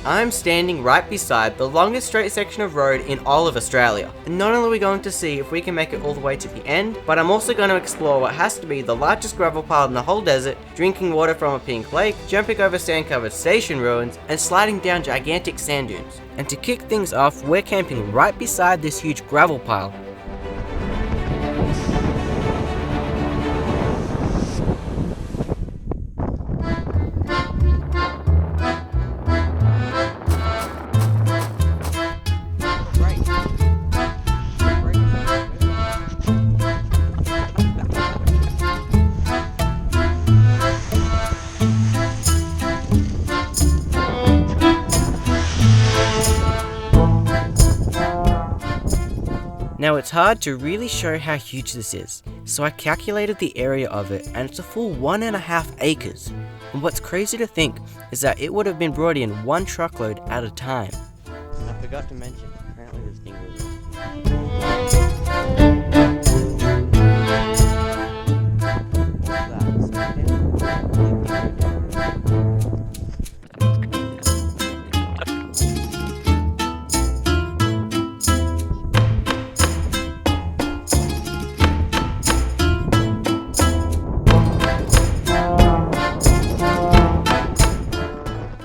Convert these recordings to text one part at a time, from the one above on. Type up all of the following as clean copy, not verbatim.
I'm standing right beside the longest straight section of road in all of Australia. And not only are we going to see if we can make it all the way to the end, but I'm also going to explore what has to be the largest gravel pile in the whole desert, drinking water from a pink lake, jumping over sand-covered station ruins, and sliding down gigantic sand dunes. And to kick things off, we're camping right beside this huge gravel pile. Now it's hard to really show how huge this is, so I calculated the area of it and it's a full 1.5 acres. And what's crazy to think is that it would have been brought in one truckload at a time. I forgot to mention, apparently this thing goes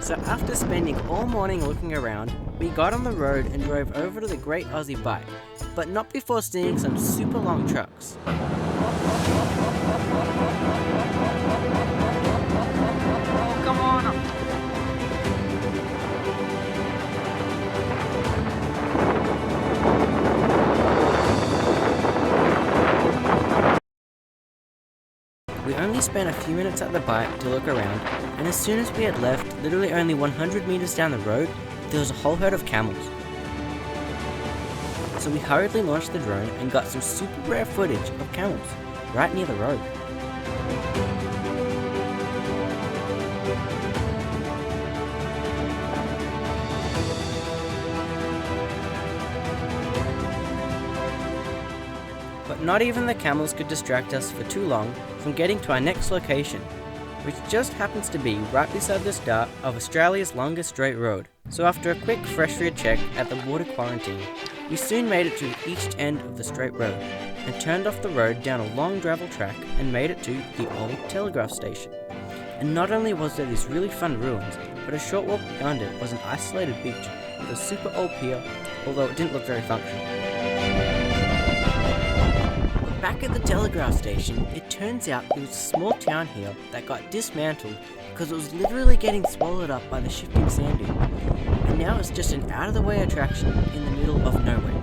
So after spending all morning looking around, we got on the road and drove over to the Great Aussie Bite, but not before seeing some super long trucks. Oh, come on! We only spent a few minutes at the bite to look around, and as soon as we had left, literally only 100 meters down the road, there was a whole herd of camels. So we hurriedly launched the drone and got some super rare footage of camels, right near the road. But not even the camels could distract us for too long from getting to our next location, which just happens to be right beside the start of Australia's longest straight road. So after a quick fresh food check at the border quarantine, we soon made it to each end of the straight road and turned off the road down a long gravel track and made it to the old telegraph station. And not only was there these really fun ruins, but a short walk beyond it was an isolated beach with a super old pier, although it didn't look very functional. Back at the telegraph station, it turns out there was a small town here that got dismantled because it was literally getting swallowed up by the shifting sand dune, and now it's just an out-of-the-way attraction in the middle of nowhere.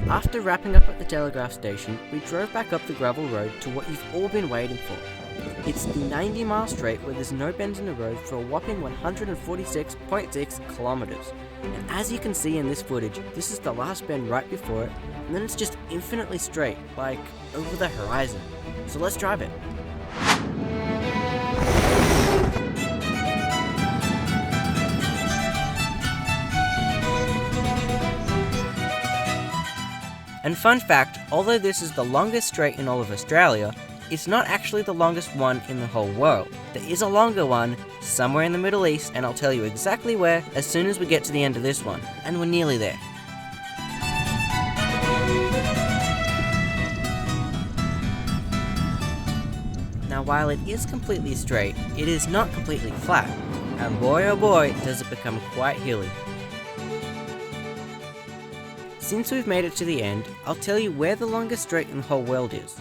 After wrapping up at the telegraph station, we drove back up the gravel road to what you've all been waiting for. It's the 90-mile straight where there's no bends in the road for a whopping 146.6 kilometers. And as you can see in this footage, this is the last bend right before it, and then it's just infinitely straight, like over the horizon. So let's drive it. And fun fact, although this is the longest straight in all of Australia, it's not actually the longest one in the whole world. There is a longer one somewhere in the Middle East, and I'll tell you exactly where as soon as we get to the end of this one. And we're nearly there. Now while it is completely straight, it is not completely flat. And boy oh boy, does it become quite hilly. Since we've made it to the end, I'll tell you where the longest straight in the whole world is.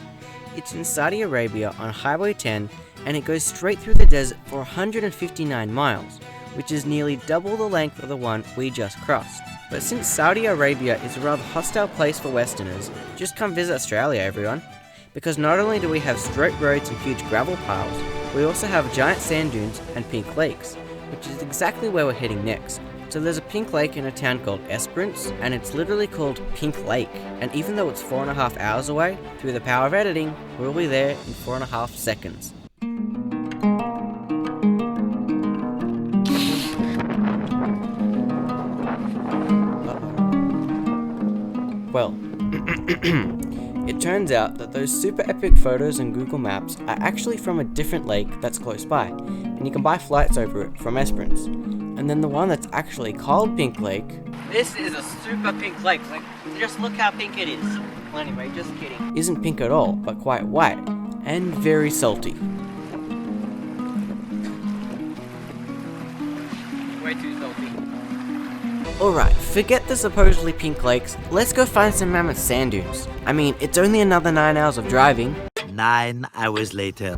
It's in Saudi Arabia on Highway 10, and it goes straight through the desert for 159 miles, which is nearly double the length of the one we just crossed. But since Saudi Arabia is a rather hostile place for Westerners, just come visit Australia, everyone. Because not only do we have straight roads and huge gravel piles, we also have giant sand dunes and pink lakes, which is exactly where we're heading next. So there's a pink lake in a town called Esperance, and it's literally called Pink Lake. And even though it's 4.5 hours away, through the power of editing, we'll be there in 4.5 seconds. Well, it turns out that those super epic photos on Google Maps are actually from a different lake that's close by, and you can buy flights over it from Esperance. And then the one that's actually called Pink Lake. This is a super pink lake. Like, just look how pink it is. Well, anyway, just kidding. Isn't pink at all, but quite white and very salty. Way too salty. Alright, forget the supposedly pink lakes, let's go find some mammoth sand dunes. I mean, it's only another 9 hours of driving. 9 hours later.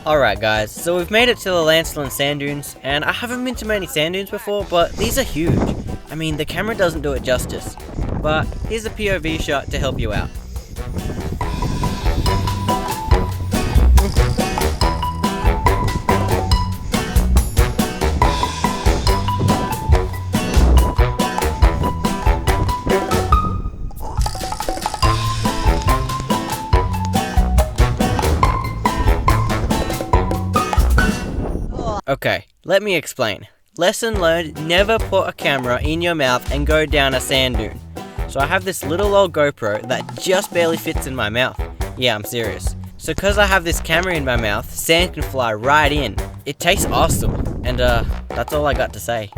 Alright guys, so we've made it to the Lancelin sand dunes, and I haven't been to many sand dunes before, but these are huge. I mean, the camera doesn't do it justice, but here's a POV shot to help you out. Okay, let me explain. Lesson learned, never put a camera in your mouth and go down a sand dune. So I have this little old GoPro that just barely fits in my mouth. Yeah, I'm serious. So cause I have this camera in my mouth, sand can fly right in. It tastes awesome. And that's all I got to say.